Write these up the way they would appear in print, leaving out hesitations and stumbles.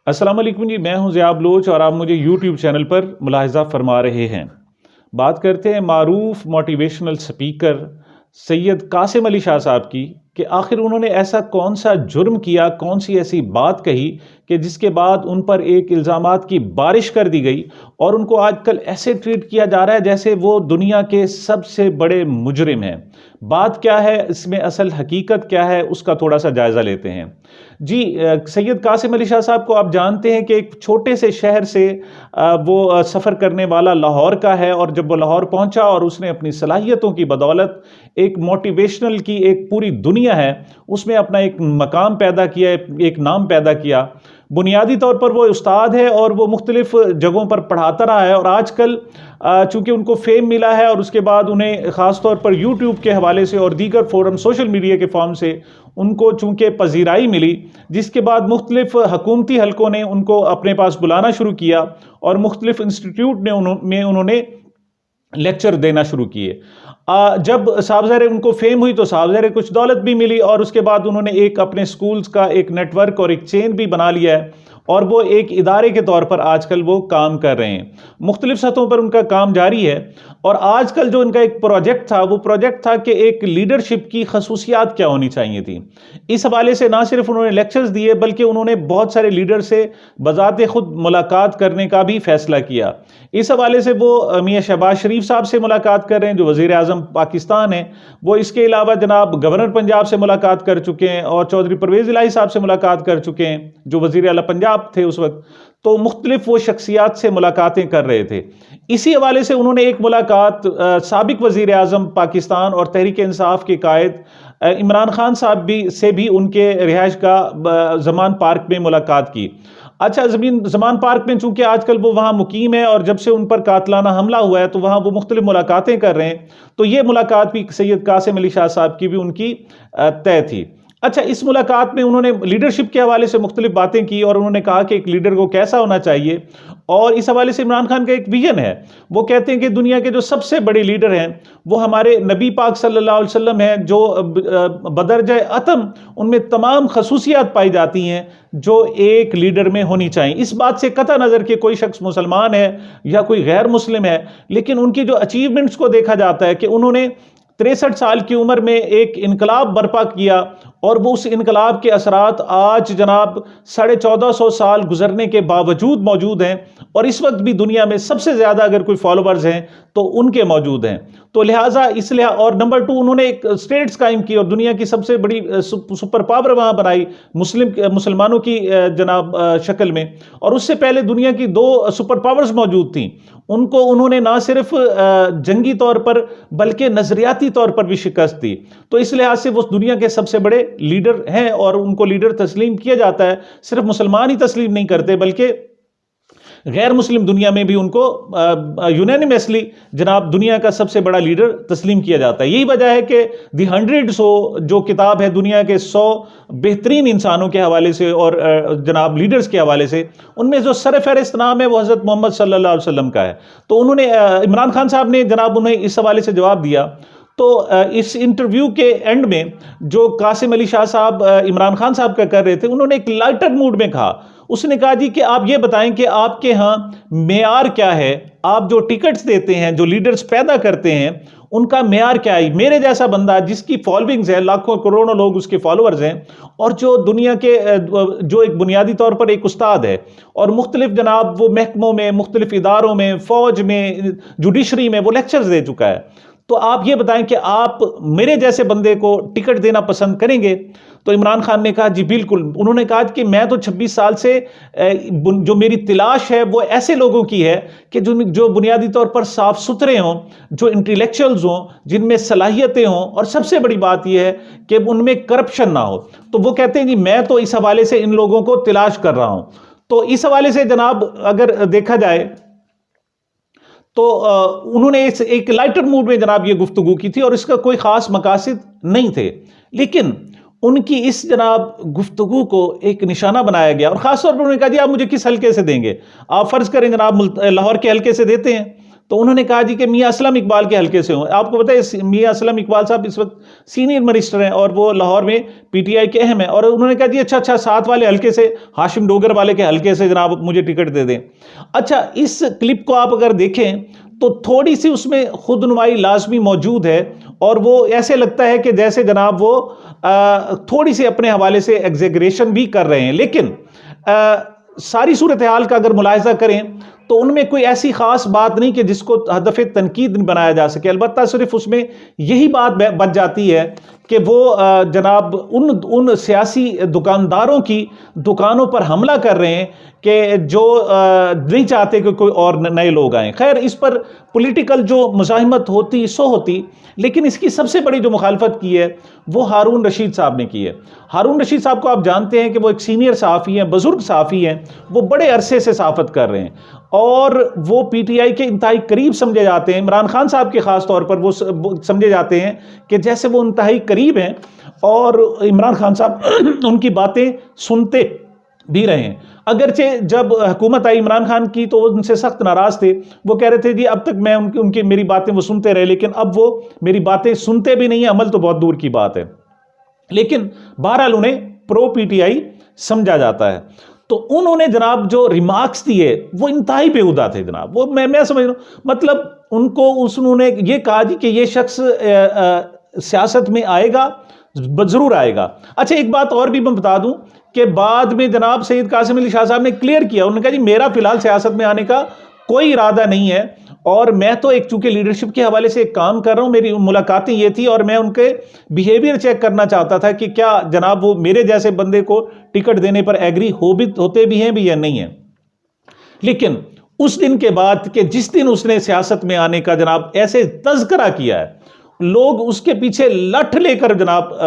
अस्सलाम वालेकुम जी, मैं हूं ज़िया बलोच और आप मुझे यूट्यूब चैनल पर मुलाहिज़ा फरमा रहे हैं। बात करते हैं मारूफ मोटिवेशनल स्पीकर सैयद कासिम अली शाह साहब की कि आखिर उन्होंने ऐसा कौन सा जुर्म किया, कौन सी ऐसी बात कही कि जिसके बाद उन पर एक इल्ज़ामात की बारिश कर दी गई और उनको आजकल ऐसे ट्रीट किया जा रहा है जैसे वो दुनिया के सबसे बड़े मुजरिम हैं। बात क्या है, इसमें असल हकीकत क्या है, उसका थोड़ा सा जायज़ा लेते हैं। जी, सैयद कासिम अली शाह साहब को आप जानते हैं कि एक छोटे से शहर से वो सफ़र करने वाला लाहौर का है और जब वो लाहौर पहुंचा और उसने अपनी सलाहियतों की बदौलत एक मोटिवेशनल की एक पूरी दुनिया है उसमें अपना एक मकाम पैदा किया, एक नाम पैदा किया। बुनियादी तौर पर वो उस्ताद है और वो मुख्तलिफ जगहों पर पढ़ाता रहा है और आजकल चूंकि उनको फेम मिला है और उसके बाद उन्हें ख़ास तौर पर यूट्यूब के हवाले से और दीगर फोरम सोशल मीडिया के फॉर्म से उनको चूंकि पजीराई मिली, जिसके बाद मुख्तलिफ हकूमती हलकों ने उनको अपने पास बुलाना शुरू किया और मुख्तलिफ इंस्टीट्यूट में उन्होंने लेक्चर देना शुरू किए। जब साहब ज़ाहिर उनको फेम हुई तो साहब ज़ाहिर कुछ दौलत भी मिली और उसके बाद उन्होंने एक अपने स्कूल्स का एक नेटवर्क और एक चेन भी बना लिया है और वो एक इदारे के तौर पर आजकल वो काम कर रहे हैं। मुख्तलिफ सतहों पर उनका काम जारी है और आजकल जो उनका एक प्रोजेक्ट था वो प्रोजेक्ट था कि एक लीडरशिप की खसूसियात क्या होनी चाहिए थी। इस हवाले से ना सिर्फ उन्होंने लेक्चर्स दिए बल्कि उन्होंने बहुत सारे लीडर से बजाते खुद मुलाकात करने का भी फैसला किया। इस हवाले से वो मियाँ शहबाज शरीफ साहब से मुलाकात कर रहे हैं जो वज़ीर आज़म पाकिस्तान है। वो इसके अलावा जनाब गवर्नर पंजाब से मुलाकात कर चुके हैं और चौधरी परवेज़ इलाही साहब से मुलाकात कर चुके हैं जो वज़ीर आला पंजाब थे उस वक्त। तो मुख्तलिफ वो शख्सियात से मुलाकातें कर रहे थे। इसी हवाले से उन्होंने एक मुलाकात साबिक वज़ीर आज़म पाकिस्तान और तहरीक इंसाफ के कायद इमरान खान साहब से भी उनके रिहाइश का ज़मान पार्क में मुलाकात की। अच्छा, ज़मान पार्क में चूंकि आजकल वो वहाँ मुकीम है और जब से उन पर कातलाना हमला हुआ है तो वहाँ वो मुख्तलिफ मुलाकातें कर रहे हैं। तो ये मुलाकात भी सैयद कासिम अली शाह साहब की भी उनकी तय थी। अच्छा, इस मुलाकात में उन्होंने लीडरशिप के हवाले से मुख्तलिफ बातें की और उन्होंने कहा कि एक लीडर को कैसा होना चाहिए और इस हवाले से इमरान खान का एक विजन है। वो कहते हैं कि दुनिया के जो सबसे बड़े लीडर हैं वो हमारे नबी पाक सल्लल्लाहु अलैहि वसल्लम हैं जो बदरजा अतम उनमें तमाम खसूसियात पाई जाती हैं जो एक लीडर में होनी चाहिए। इस बात से कतई नज़र कि कोई शख्स मुसलमान है या कोई गैर मुस्लिम है, लेकिन उनकी जो अचीवमेंट्स को देखा जाता है कि उन्होंने 63 साल की उम्र में एक इनकलाब बर्पा किया और वो उस इनकलाब के असरात आज जनाब 1450 साल गुजरने के बावजूद मौजूद हैं और इस वक्त भी दुनिया में सबसे ज़्यादा अगर कोई फॉलोअर्स हैं तो उनके मौजूद हैं। तो लिहाजा इसलिए और नंबर 2 उन्होंने एक स्टेट्स कायम की और दुनिया की सबसे बड़ी सुपर पावर वहाँ बनाई मुसलमानों की जनाब शक्ल में। और उससे पहले दुनिया की 2 सुपर पावर्स मौजूद थीं, उनको उन्होंने ना सिर्फ जंगी तौर पर बल्कि नजरियाती तौर पर भी शिकस्त दी। तो इस लिहाज से वो दुनिया के सबसे बड़े लीडर हैं और उनको लीडर तस्लीम किया जाता है। सिर्फ मुसलमान ही तस्लीम नहीं करते बल्कि गैर मुस्लिम दुनिया में भी उनको यूनानिमसली जनाब दुनिया का सबसे बड़ा लीडर तस्लीम किया जाता है। यही वजह है कि दी 100 जो किताब है दुनिया के 100 बेहतरीन इंसानों के हवाले से और जनाब लीडर्स के हवाले से, उनमें जो सरफहरिस्त नाम है वो हज़रत मोहम्मद सल्लल्लाहु अलैहि वसल्लम का है। तो उन्होंने इमरान खान साहब ने जनाब उन्हें इस हवाले से जवाब दिया। तो इस इंटरव्यू के एंड में जो कासिम अली शाह साहब इमरान खान साहब का कर रहे थे, उन्होंने एक लाइटर मूड में कहा। उसने कहा जी कि आप ये बताएं कि आपके यहाँ मेयार क्या है, आप जो टिकट्स देते हैं, जो लीडर्स पैदा करते हैं, उनका मेयार क्या है। मेरे जैसा बंदा जिसकी फॉलोइंग्स है, लाखों करोड़ों लोग उसके फॉलोअर्स हैं और जो दुनिया के जो एक बुनियादी तौर पर एक उस्ताद है और मुख्तलिफ जनाब वो महकमों में, मुख्तलिफ इदारों में, फौज में, जुडिशरी में वो लेक्चर्स दे चुका है। तो आप ये बताएं कि आप मेरे जैसे बंदे को टिकट देना पसंद करेंगे। तो इमरान खान ने कहा जी बिल्कुल। उन्होंने कहा कि मैं तो 26 साल से जो मेरी तलाश है वो ऐसे लोगों की है कि जो बुनियादी तौर पर साफ सुथरे हों, जो इंटेलेक्चुअल्स हों, जिनमें सलाहियतें हों और सबसे बड़ी बात यह है कि उनमें करप्शन ना हो। तो वो कहते हैं जी मैं तो इस हवाले से इन लोगों को तलाश कर रहा हूं। तो इस हवाले से जनाब अगर देखा जाए तो उन्होंने एक लाइटर मूड में जनाब ये गुफ्तगू की थी और इसका कोई खास मकासद नहीं थे, लेकिन उनकी इस जनाब गुफ्तगू को एक निशाना बनाया गया और खासतौर पर उन्होंने कहा जी आप मुझे किस हल्के से देंगे। आप फर्ज करें जनाब लाहौर के हल्के से देते हैं तो उन्होंने कहा जी कि मियां असलम इकबाल के हलके से हूँ। आपको पता है मियां असलम इकबाल साहब इस वक्त सीनियर मिनिस्टर हैं और वो लाहौर में पीटीआई के अहम हैं। और उन्होंने कहा जी अच्छा साथ वाले हलके से, हाशिम डोगर वाले के हलके से जनाब मुझे टिकट दे दें। अच्छा, इस क्लिप को आप अगर देखें तो थोड़ी सी उसमें खुदनुमाई लाजमी मौजूद है और वो ऐसे लगता है कि जैसे जनाब वो थोड़ी सी अपने हवाले से एग्जेगरेशन भी कर रहे हैं। लेकिन सारी सूरत हाल का अगर मुलाहिजा करें तो उनमें कोई ऐसी खास बात नहीं कि जिसको हदफ तनकीद बनाया जा सके। अलबत्ता सिर्फ उसमें यही बात बच जाती है कि वो जनाब उन सियासी दुकानदारों की दुकानों पर हमला कर रहे हैं कि जो नहीं चाहते कि कोई और नए लोग आएँ। खैर, इस पर पॉलिटिकल जो मुज़ाहिमत होती सो होती, लेकिन इसकी सबसे बड़ी जो मुखालफत की है वो हारून रशीद साहब ने की है। हारून रशीद साहब को आप जानते हैं कि वो एक सीनियर सहाफ़ी हैं, बुजुर्ग सहाफ़ी हैं, वो बड़े अरसे से सहाफ़त कर रहे हैं और वो पीटीआई के इंतहाई करीब समझे जाते हैं। इमरान खान साहब के ख़ास तौर पर वो समझे जाते हैं कि जैसे वो इंतहाई करीब हैं और इमरान खान साहब उनकी बातें सुनते भी रहे हैं। अगरचे जब हुकूमत आई इमरान खान की तो वो उनसे सख्त नाराज़ थे। वो कह रहे थे जी अब तक मैं उनकी मेरी बातें वो सुनते रहे, लेकिन अब वो मेरी बातें सुनते भी नहीं है, अमल तो बहुत दूर की बात है। लेकिन बहरहाल उन्हें प्रो पीटीआई समझा जाता है। तो उन्होंने जनाब जो रिमार्क्स दिए वो इंतहाई बेहुदा थे जनाब। वो मैं समझ रहा हूँ, मतलब उन्होंने ये कहा जी कि ये शख्स सियासत में आएगा, जरूर आएगा। अच्छा, एक बात और भी मैं बता दूं कि बाद में जनाब सैयद कासिम अली शाह साहब ने क्लियर किया। उन्होंने कहा जी मेरा फिलहाल सियासत में आने का कोई इरादा नहीं है और मैं तो एक चूंकि लीडरशिप के हवाले से एक काम कर रहा हूं, मेरी मुलाकातें ये थी और मैं उनके बिहेवियर चेक करना चाहता था कि क्या जनाब वो मेरे जैसे बंदे को टिकट देने पर एग्री होते भी हैं भी या नहीं है। लेकिन उस दिन के बाद कि जिस दिन उसने सियासत में आने का जनाब ऐसे तज़किरा किया है, लोग उसके पीछे लठ लेकर जनाब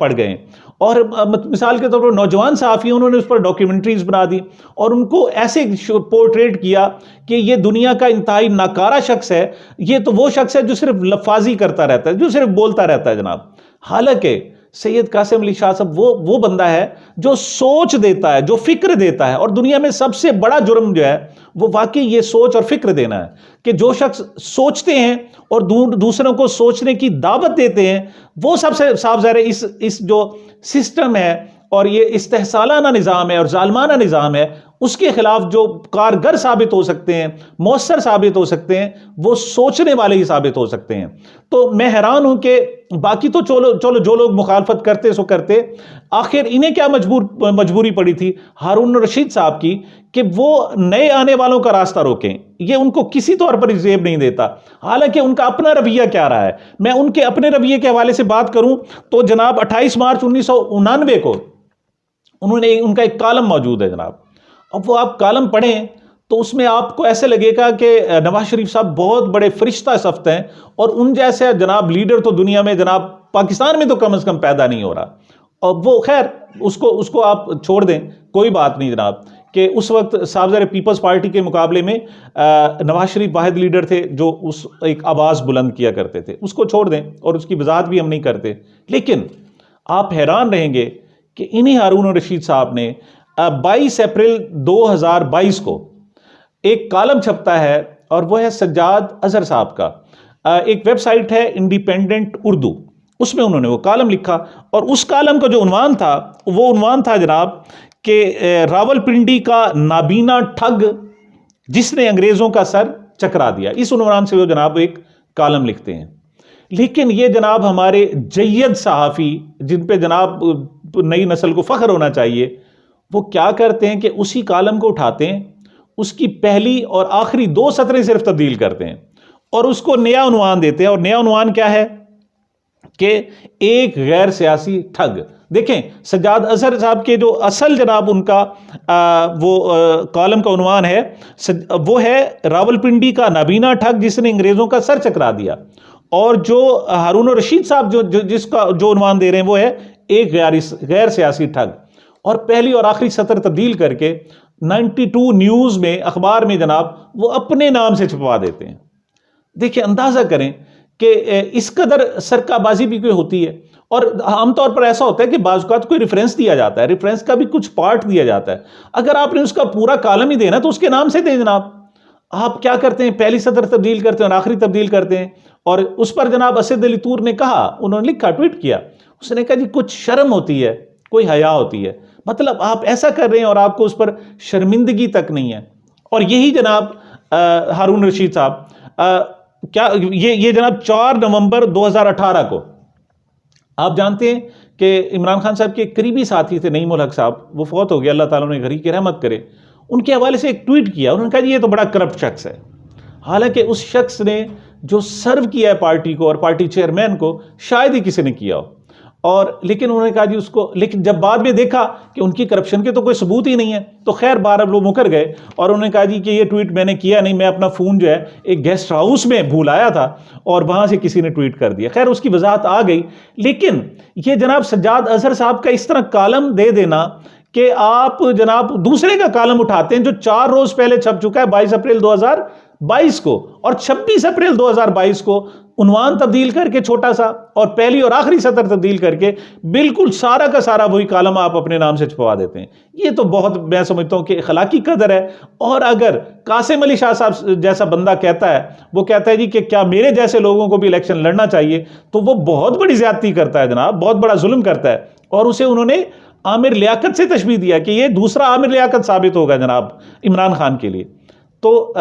पड़ गए। और मिसाल के तौर पर नौजवान सहाफ़ी उन्होंने उस पर डॉक्यूमेंट्रीज बना दी और उनको ऐसे पोर्ट्रेट किया कि ये दुनिया का इंतहाई नाकारा शख्स है, ये तो वो शख्स है जो सिर्फ लफाजी करता रहता है, जो सिर्फ बोलता रहता है जनाब। हालांकि सैयद कासिम अली शाह साहब वो बंदा है जो सोच देता है, जो फिक्र देता है। और दुनिया में सबसे बड़ा जुर्म जो है वो वाकई ये सोच और फिक्र देना है कि जो शख्स सोचते हैं और दूसरों को सोचने की दावत देते हैं, वो सबसे साफ ज़ाहिर इस जो सिस्टम है और ये इस्तेहसालाना निज़ाम है और जालमाना निज़ाम है, उसके खिलाफ जो कारगर साबित हो सकते हैं, मौसर साबित हो सकते हैं, वो सोचने वाले ही साबित हो सकते हैं। तो मैं हैरान हूं कि बाकी तो चलो जो लोग मुखालफत करते सो करते, आखिर इन्हें क्या मजबूरी पड़ी थी हारून रशीद साहब की कि वो नए आने वालों का रास्ता रोकें। ये उनको किसी तौर पर जेब नहीं देता। हालांकि उनका अपना रवैया क्या रहा है, मैं उनके अपने रवैये के हवाले से बात करूं तो जनाब 28 मार्च 1999 को उनका एक कॉलम मौजूद है जनाब। अब वो आप कॉलम पढ़ें तो उसमें आपको ऐसे लगेगा कि नवाज शरीफ साहब बहुत बड़े फरिश्ता सफ्त हैं और उन जैसे जनाब लीडर तो दुनिया में जनाब पाकिस्तान में तो कम से कम पैदा नहीं हो रहा। और वो खैर उसको आप छोड़ दें, कोई बात नहीं जनाब, कि उस वक्त साहब पीपल्स पार्टी के मुकाबले में नवाज शरीफ वाहिद लीडर थे जो उस एक आवाज़ बुलंद किया करते थे। उसको छोड़ दें और उसकी वजाहत भी हम नहीं करते। लेकिन आप हैरान रहेंगे कि इन्हीं हारून रशीद साहब ने 22 अप्रैल 2022 को एक कॉलम छपता है और वह है सज्जाद अजहर साहब का। एक वेबसाइट है इंडिपेंडेंट उर्दू, उसमें उन्होंने वो कॉलम लिखा और उस कॉलम का जो उन्वान था वो उन्वान था जनाब कि रावलपिंडी का नाबीना ठग जिसने अंग्रेज़ों का सर चकरा दिया। इस उन्वान से वो जनाब एक कॉलम लिखते हैं। लेकिन ये जनाब हमारे जय्यद सहाफ़ी जिन पे जनाब नई नस्ल को फ़ख्र होना चाहिए, वो क्या करते हैं कि उसी कॉलम को उठाते हैं, उसकी पहली और आखिरी 2 सतरें सिर्फ तब्दील करते हैं और उसको नया उन्वान देते हैं। और नया उन्वान क्या है कि एक गैर सियासी ठग। देखें, सज्जाद अजहर साहब के जो असल जनाब उनका कॉलम का उन्वान है वो है रावलपिंडी का नाबीना ठग जिसने अंग्रेज़ों का सर चकरा दिया। और जो हारून रशीद साहब जिसका जो उन्वान दे रहे हैं वो है एक गैर सियासी ठग। और पहली और आखिरी सतर तब्दील करके 92 न्यूज़ में, अखबार में जनाब वो अपने नाम से छपवा देते हैं। देखिए, अंदाज़ा करें कि इस कदर सरकाबाजी भी कोई होती है। और आमतौर पर ऐसा होता है कि बाज़ औक़ात कोई रेफरेंस दिया जाता है, रेफरेंस का भी कुछ पार्ट दिया जाता है। अगर आपने उसका पूरा कॉलम ही देना तो उसके नाम से दें जनाब। आप क्या करते हैं, पहली सदर तब्दील करते हैं और आखिरी तब्दील करते हैं। और उस पर जनाब असद अली तूर ने कहा, उन्होंने लिखा, ट्वीट किया, उसने कहा जी कुछ शर्म होती है, कोई हया होती है। मतलब आप ऐसा कर रहे हैं और आपको उस पर शर्मिंदगी तक नहीं है। और यही जनाब हारून रशीद साहब, क्या ये जनाब 4 नवंबर 2018 को, आप जानते हैं कि इमरान खान साहब के करीबी साथी थे नईमुल हक साहब, वो फौत हो गया, अल्लाह ताला उन्हें घरी की रहमत करे। उनके हवाले से एक ट्वीट किया, उन्होंने कहा जी ये तो बड़ा करप्ट शख्स है। हालांकि उस शख्स ने जो सर्व किया है पार्टी को और पार्टी चेयरमैन को, शायद ही किसी ने किया हो। और लेकिन उन्होंने कहा जी उसको, लेकिन जब बाद में देखा कि उनकी करप्शन के तो कोई सबूत ही नहीं है, तो खैर बार अब लोग मुकर गए और उन्होंने कहा जी कि ये ट्वीट मैंने किया नहीं, मैं अपना फ़ोन जो है एक गेस्ट हाउस में भूल आया था और वहाँ से किसी ने ट्वीट कर दिया। खैर उसकी वजाहत आ गई। लेकिन ये जनाब सज्जाद अजहर साहब का इस तरह कालम दे देना कि आप जनाब दूसरे का कालम उठाते हैं जो 4 रोज पहले छप चुका है, 22 अप्रैल 2022 को, और 26 अप्रैल 2022 को उन्वान तब्दील करके छोटा सा और पहली और आखिरी सतर तब्दील करके बिल्कुल सारा का सारा वही कालम आप अपने नाम से छपवा देते हैं। ये तो बहुत, मैं समझता हूं कि अखलाकी कदर है। और अगर कासिम अली शाह साहब जैसा बंदा कहता है, वो कहता है जी कि क्या मेरे जैसे लोगों को भी इलेक्शन लड़ना चाहिए, तो वो बहुत बड़ी ज्यादती करता है जनाब, बहुत बड़ा जुल्म करता है। और उसे उन्होंने आमिर लियाकत से तशबीह दिया कि ये दूसरा आमिर लियाकत साबित होगा जनाब इमरान खान के लिए। तो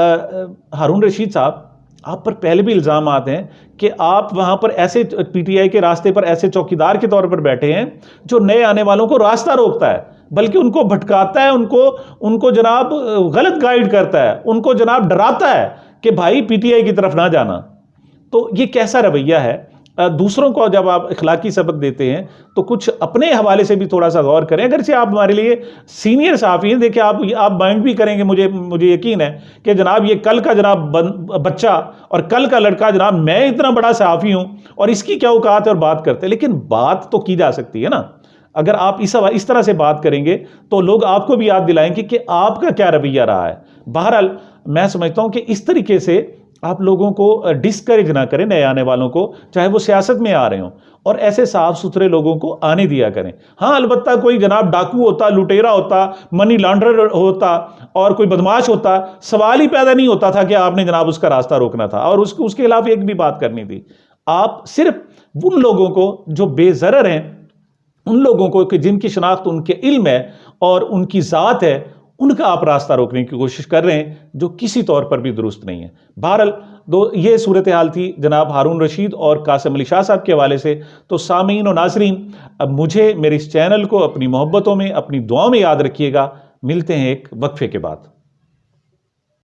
हारून रशीद साहब, आप पर पहले भी इल्ज़ाम आते हैं कि आप वहाँ पर ऐसे पीटीआई के रास्ते पर ऐसे चौकीदार के तौर पर बैठे हैं जो नए आने वालों को रास्ता रोकता है, बल्कि उनको भटकाता है, उनको जनाब गलत गाइड करता है, उनको जनाब डराता है कि भाई पीटीआई की तरफ ना जाना। तो ये कैसा रवैया है? दूसरों को जब आप इखलाकी सबक देते हैं तो कुछ अपने हवाले से भी थोड़ा सा गौर करें। अगर से आप हमारे लिए सीनियर सहाफ़ी हैं, देखिए आप माइंड भी करेंगे, मुझे यकीन है कि जनाब ये कल का जनाब बच्चा और कल का लड़का, जनाब मैं इतना बड़ा सहाफ़ी हूँ और इसकी क्या औकात है और बात करते हैं। लेकिन बात तो की जा सकती है ना। अगर आप इस तरह से बात करेंगे तो लोग आपको भी याद दिलाएंगे कि आपका क्या रवैया रहा है। बहरहाल मैं समझता हूँ कि इस तरीके से आप लोगों को डिस्करेज ना करें, नए आने वालों को, चाहे वो सियासत में आ रहे हों, और ऐसे साफ सुथरे लोगों को आने दिया करें। हाँ, अलबत्ता कोई जनाब डाकू होता, लुटेरा होता, मनी लॉन्ड्रर होता और कोई बदमाश होता, सवाल ही पैदा नहीं होता था कि आपने जनाब उसका रास्ता रोकना था और उसके खिलाफ एक भी बात करनी थी। आप सिर्फ उन लोगों को जो बेज़रर हैं, उन लोगों को कि जिनकी शनाख्त उनके इल्म है और उनकी ज़ात है, उनका आप रास्ता रोकने की कोशिश कर रहे हैं, जो किसी तौर पर भी दुरुस्त नहीं है। बहरहाल ये सूरत हाल थी जनाब हारून रशीद और कासिम अली शाह साहब के हवाले से। तो सामीन और नाजरीन, अब मुझे मेरे इस चैनल को अपनी मोहब्बतों में, अपनी दुआओं में याद रखिएगा। मिलते हैं एक वक्फे के बाद।